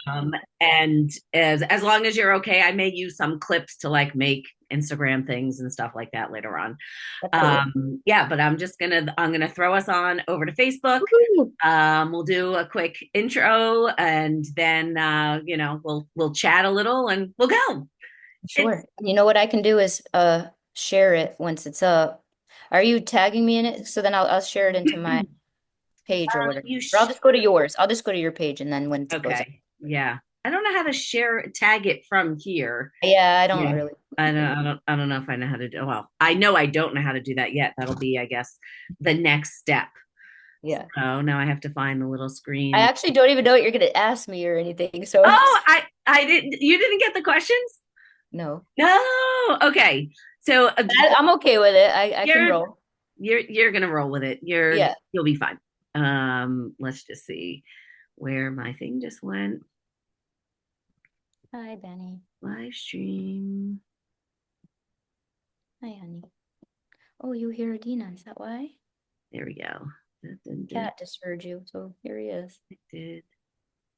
Um, and as long as you're okay, I may use some clips to like make Instagram things and stuff like that later on. That's cool. Yeah, but I'm gonna throw us on over to Facebook. Woo! We'll do a quick intro and then we'll chat a little and we'll go. It's Sure. You know what I can do is share it once it's up. Are you tagging me in it? So then I'll share it into my page or whatever. you Or I'll just go to should. yours. I'll just go to your page and then when it goes up. Okay. Yeah. I don't know how to share tag it from here. Yeah, I don't Yeah. really. I don't know if I know how to do. Well, I know I don't know how to do that yet. That'll be, I guess, the next step. Yeah. So now I have to find the little I screen. actually don't even know what you're gonna ask me or anything. So Oh, I didn't. You didn't get the questions? no. No. Okay. So I'm okay with it. I can you're roll. you're gonna roll with it. Yeah. You'll be fine. Let's just see where my thing just went. Hi, Benny. Live stream. Hi, honey. Oh, you hear Adina. Is that why? There we go. Cat just heard you, so here he is. Did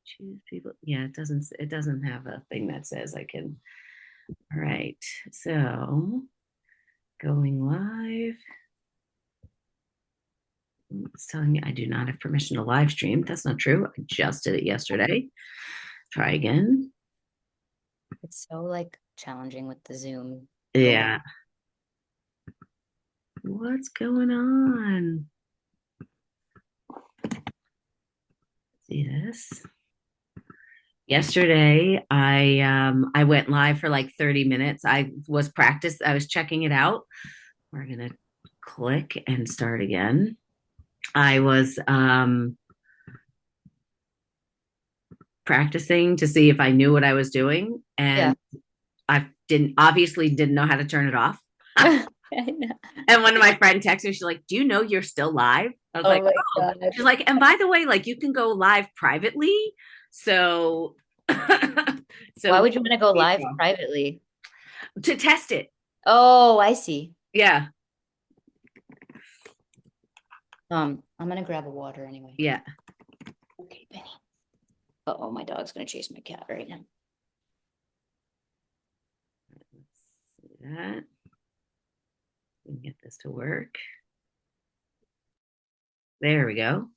choose people. Yeah, it doesn't have a thing that says I can. All right. So going live. It's telling me I do not have permission to live stream. That's not true. I just did it yesterday. Try again. It's so like challenging with the Zoom going. Yeah. What's going on? See this? Yesterday, I went live for like 30 minutes. I was checking it out. We're gonna click and start again. I was practicing to see if I knew what I was doing, Yeah. and I didn't know how to turn it off. I know. And one of my friend texted me, she's like, "Do you know you're still live?" I was Oh like, my "Oh." God. She's like, "And by the way, like you can go live privately." So Why so would you want to go live privately? to test it. Oh, I see. Yeah. I'm gonna grab a water anyway. Yeah. Okay, Benny. Uh-oh, my dog's gonna chase my cat right now. Let's see that. We can get this to work. There we go.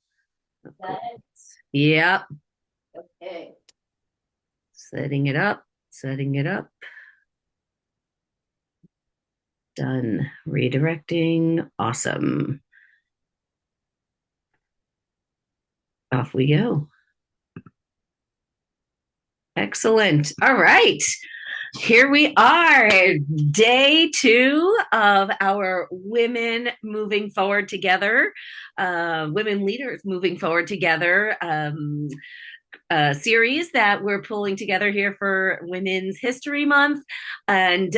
Of Got course. it? Yep. Okay. Setting it up. Setting it up. Done. Redirecting. Awesome. Off we go. Excellent. All right. Here we are, day two of our women moving forward together, women leaders moving forward together series that we're pulling together here for Women's History Month. And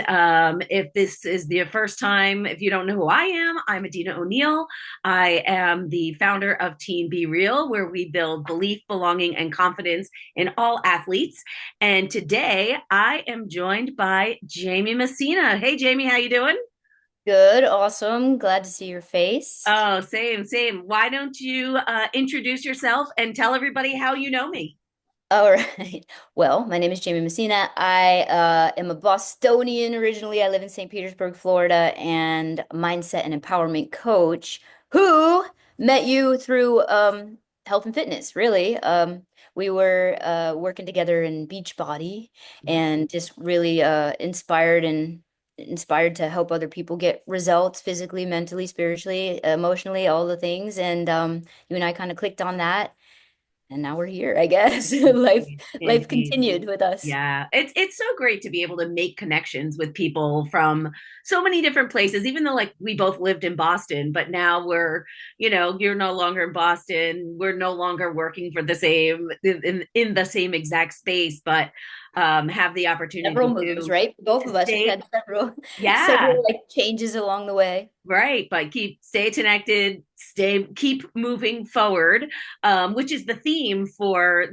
if this is the first time, if you don't know who I am, I'm Adina O'Neill. I am the founder of Team Be Real, where we build belief, belonging, and confidence in all athletes. And today I am joined by Jaime Messina. Hey, Jamie, how you doing? Good, awesome. Glad to see your face. Oh, same, same. Why don't you introduce yourself and tell everybody how you know me? All right. Well, my name is Jaime Messina. I am a Bostonian originally. I live in St. Petersburg, Florida, and mindset and empowerment coach who met you through health and fitness, really. We were working together in Beachbody and just really inspired to help other people get results physically, mentally, spiritually, emotionally, all the things. And you and I kind of clicked on that. And now we're here, I guess. Life Indeed. continued with us. Yeah, it's so great to be able to make connections with people from so many different places, even though like we both lived in Boston, but now you're no longer in Boston. We're no longer working for the same in the same exact space, but have the Several opportunity moves, right? Both to of us have stay. had several Yeah, several like changes along the way. right, but stay connected, keep moving forward, which is the theme for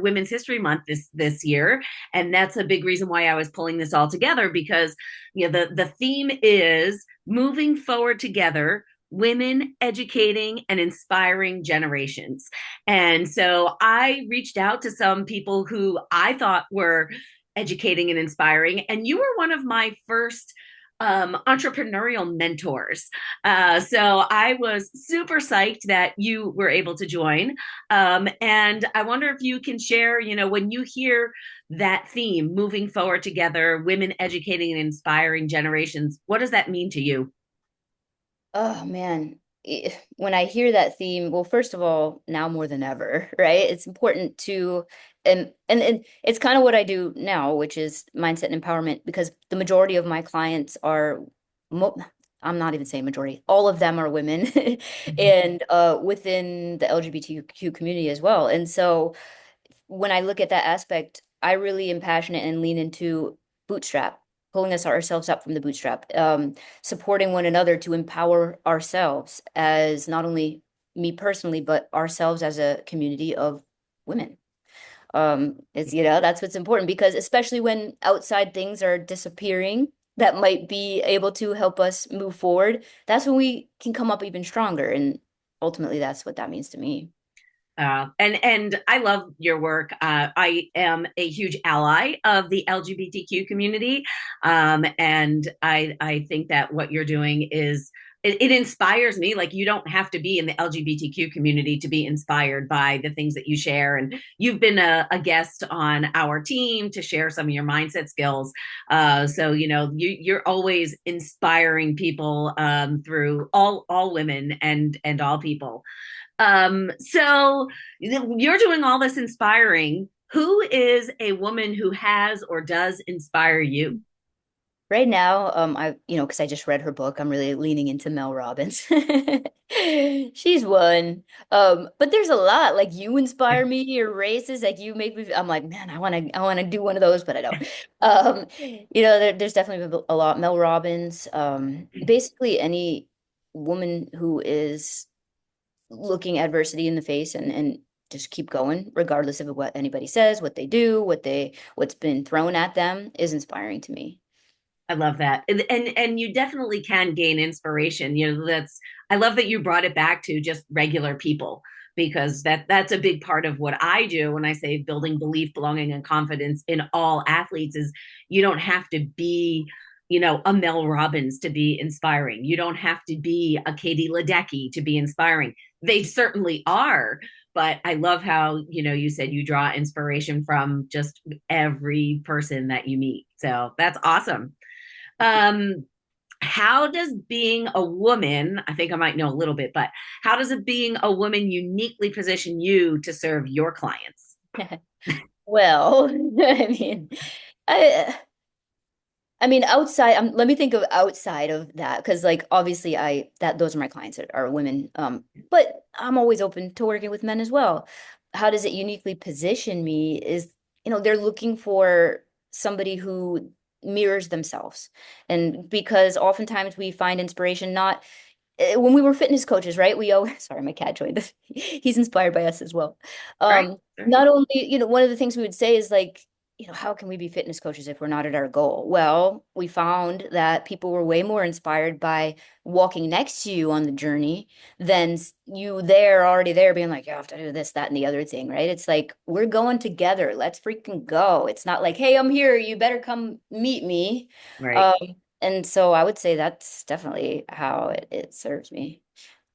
Women's History Month this year, and that's a big reason why I was pulling this all together because the theme is moving forward together, women educating and inspiring generations. And so I reached out to some people who I thought were educating and inspiring. And you were one of my first entrepreneurial mentors. So I was super psyched that you were able to join. And I wonder if you can share, when you hear that theme, moving forward together, women educating and inspiring generations, what does that mean to you? Oh man. When I hear that theme, well, first of all, now more than ever, right? It's important to and it's kind of what I do now, which is mindset and empowerment, because the majority of my clients are mo I'm not even saying majority, all of them are women and within the LGBTQ community as well. And so when I look at that aspect, I really am passionate and lean into bootstrap, pulling us ourselves up from the bootstrap, supporting one another to empower ourselves as not only me personally, but ourselves as a community of women. It's, that's what's important because especially when outside things are disappearing that might be able to help us move forward, that's when we can come up even stronger. And ultimately, that's what that means to me. And I love your work. I am a huge ally of the LGBTQ community, and I think that what you're doing is it inspires me. Like you don't have to be in the LGBTQ community to be inspired by the things that you share. And you've been a guest on our team to share some of your mindset skills. So you're always inspiring people through all women and all people. So you're doing all this inspiring. Who is a woman who has or does inspire you? Right now, because I just read her book, I'm really leaning into Mel Robbins. She's one. But there's a lot. Like you inspire me, your races, like you make me, I'm like, man, I wanna do one of those, but I don't. There's definitely been a lot. Mel Robbins, basically any woman who is looking adversity in the face and just keep going, regardless of what anybody says, what they do, what's been thrown at them is inspiring to me. I love that. And you definitely can gain inspiration. That's I love that you brought it back to just regular people because that's a big part of what I do when I say building belief, belonging, and confidence in all athletes is you don't have to be, a Mel Robbins to be inspiring. You don't have to be a Katie Ledecky to be inspiring. They certainly are, but I love how, you said you draw inspiration from just every person that you meet. So that's awesome. Um, how does being a woman, I think I might know a little bit, but how does it being a woman uniquely position you to serve your clients? Well, I mean, I I mean, outside, let me think of outside of that, because like obviously those are my clients that are women. But I'm always open to working with men as well. How does it uniquely position me is, they're looking for somebody who mirrors themselves. And because oftentimes we find inspiration not when we were fitness coaches, right? We always, sorry, my cat joined us. He's inspired by us as well. Right. Not only, one of the things we would say is like, how can we be fitness coaches if we're not at our goal? Well, we found that people were way more inspired by walking next to you on the journey than you there, already there, being like, you have to do this, that, and the other thing, right? It's like, we're going together. Let's freaking go. It's not like, hey, I'm here. You better come meet me. Right. Um, and so I would say that's definitely how it serves me.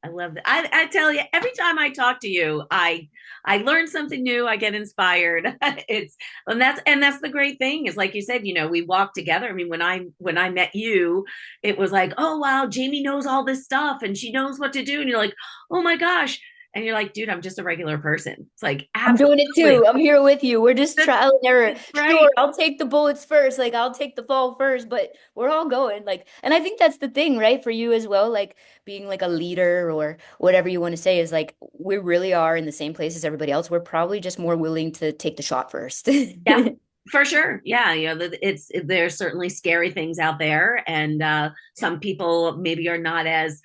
I love that. I tell you, every time I talk to you, I learn something new. I get inspired. It's and that's the great thing is like you said, we walk together. I mean, when I met you, it was like, oh wow, Jamie knows all this stuff and she knows what to do, and you're like, oh my gosh, and you're like, dude, I'm just a regular person. It's like I'm doing it absolutely. too. I'm here with you. We're just That's, trial and error. that's Sure, right. I'll take the bullets first. Like I'll take the fall first, but we're all going. Like, and I think that's the thing, right? For you as well, like being like a leader or whatever you want to say is like we really are in the same place as everybody else. We're probably just more willing to take the shot first. Yeah, for sure. Yeah, there's certainly scary things out there, and some people maybe are not as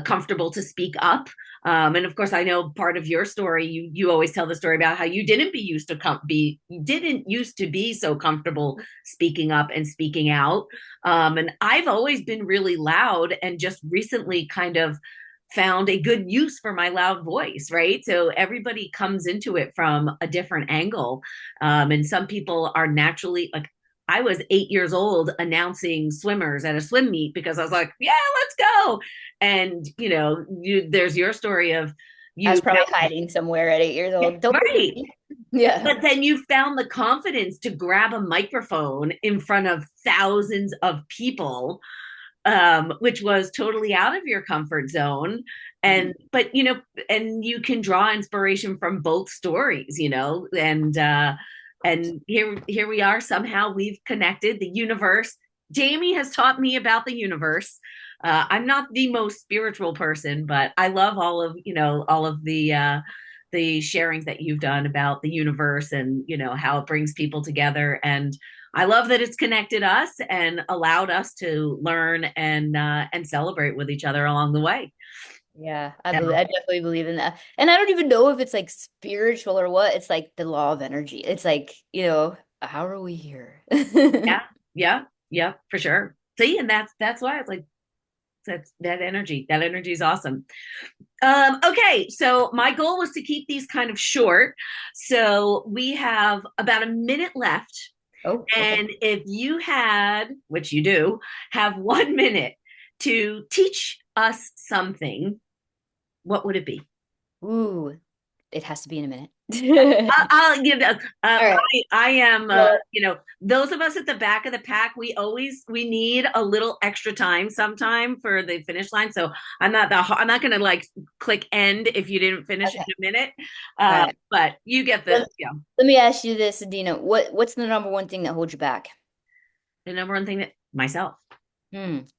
comfortable to speak up. And of course, I know part of your story. You always tell the story about how you didn't be used to be you didn't used to be so comfortable speaking up and speaking out. And I've always been really loud, and just recently, kind of found a good use for my loud voice, right? So everybody comes into it from a different angle. And some people are naturally like, I was 8 years old announcing swimmers at a swim meet because I was like, yeah, let's go. And, there's your story of I was you probably hiding somewhere at 8 years old. Don't look at right. me. Yeah. But then you found the confidence to grab a microphone in front of thousands of people, which was totally out of your comfort zone. Mhm. And you can draw inspiration from both stories, and here we are. Somehow we've connected the universe. Jamie has taught me about the universe. I'm not the most spiritual person, but I love all of the sharings that you've done about the universe and how it brings people together. And I love that it's connected us and allowed us to learn and celebrate with each other along the way. Yeah, Yeah, I definitely believe in that. And I don't even know if it's like spiritual or what. It's like the law of energy. It's like, how are we here? yeah, yeah, yeah, for sure. See, and that's why it's like that's that energy. That energy is awesome. Okay, so my goal was to keep these kind of short. So we have about a minute left. Oh, okay. And if you had, which you do, have 1 minute to teach us something, what would it be? Ooh, it has to be in a minute. I'll give. All right. I am. Well, Those of us at the back of the pack, we need a little extra time sometime for the finish line. So I'm not going to like click end if you didn't finish in okay. a minute. All right. But you get Let, the let me ask you this, Adina. What's the number one thing that holds you back? the number one thing that myself.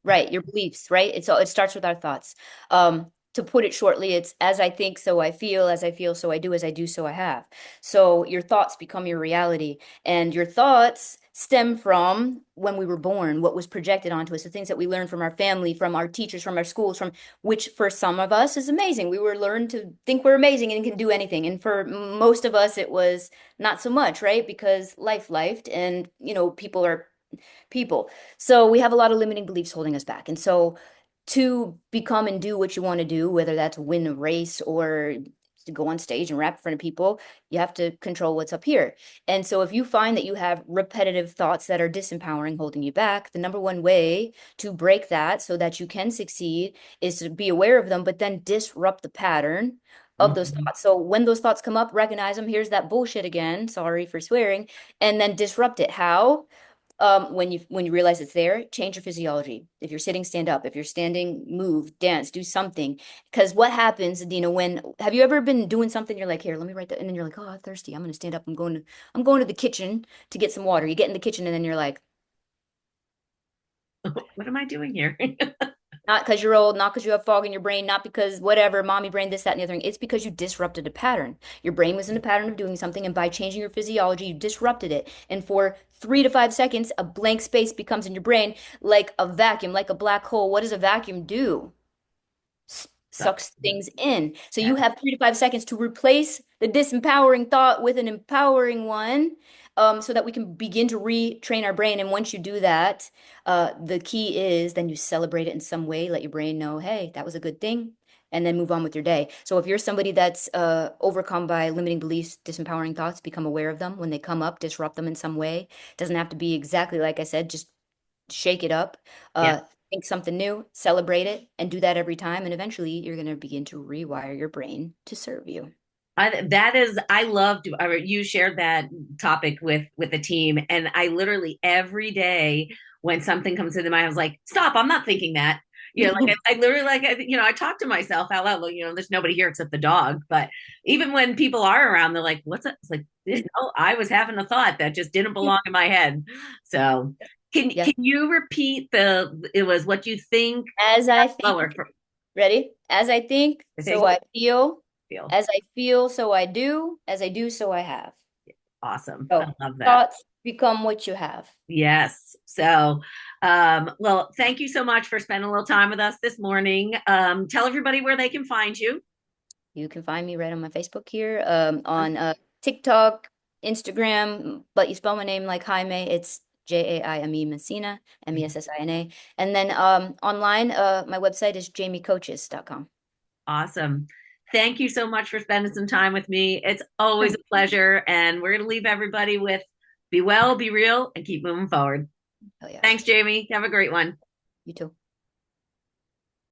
Right, your beliefs, right? It starts with our thoughts. To put it shortly, it's as I think, so I feel, as I feel, so I do, as I do, so I have. So your thoughts become your reality, and your thoughts stem from when we were born, what was projected onto us, the things that we learned from our family, from our teachers, from our schools, from which for some of us is amazing. We were learned to think we're amazing and can do anything. And for most of us, it was not so much, right? Because life lifed, and people are people. So we have a lot of limiting beliefs holding us back. And so to become and do what you want to do, whether that's win a race or to go on stage and rap in front of people, you have to control what's up here. And so if you find that you have repetitive thoughts that are disempowering, holding you back, the number one way to break that so that you can succeed is to be aware of them, but then disrupt the pattern of those Mhm. thoughts. So when those thoughts come up, recognize them. Here's that bullshit again. Sorry for swearing. And then disrupt it. How? When you realize it's there, change your physiology. If you're sitting, stand up. If you're standing, move, dance, do something. Because what happens, when have you ever been doing something, you're like, here, let me write that, and then you're like, oh, I'm thirsty. I'm gonna stand up. I'm going to the kitchen to get some water. You get in the kitchen and then you're like, What am I doing here? not because you're old, not because you have fog in your brain, not because whatever, mommy brain, this, that, and the other thing. It's because you disrupted a pattern. Your brain was in a pattern of doing something, and by changing your physiology, you disrupted it. And for 3 to 5 seconds, a blank space becomes in your brain like a vacuum, like a black hole. What does a vacuum do? Sucks things in. So you Yeah, have 3 to 5 seconds to replace the disempowering thought with an empowering one, so that we can begin to retrain our brain. And once you do that, the key is then you celebrate it in some way, let your brain know, hey, that was a good thing, and then move on with your day. So if you're somebody that's overcome by limiting beliefs, disempowering thoughts, become aware of them. When they come up, disrupt them in some way. It doesn't have to be exactly like I said, just shake it up, yeah. think something new, celebrate it, and do that every time. And eventually you're going to begin to rewire your brain to serve you. I loved you shared that topic with the team, and I literally every day when something comes into mind, I was like, stop, I'm not thinking that. Like I literally I talk to myself out loud. Like, there's nobody here except the dog, but even when people are around, they're like, "What's that?" It's like, no, I was having a thought that just didn't belong in my head. So, can Yeah. can you repeat the? It was what you think. As I think, Slower. ready? As I think, I so think. I feel. Feel As I feel, so I do. As I do, so I have. awesome. I So love that. thoughts become what you have. Yes. So, well, thank you so much for spending a little time with us this morning. Tell everybody where they can find you. You can find me right on my Facebook here, on TikTok, Instagram, but you spell my name like Jaime. It's Jaime Messina, Messina. And then online, my website is jamiecoaches.com. Awesome. Thank you so much for spending some time with me. It's always Sure. a pleasure. And we're going to leave everybody with be well, be real, and keep moving forward. Hell yeah. Thanks, Jamie. Have a great one. You too.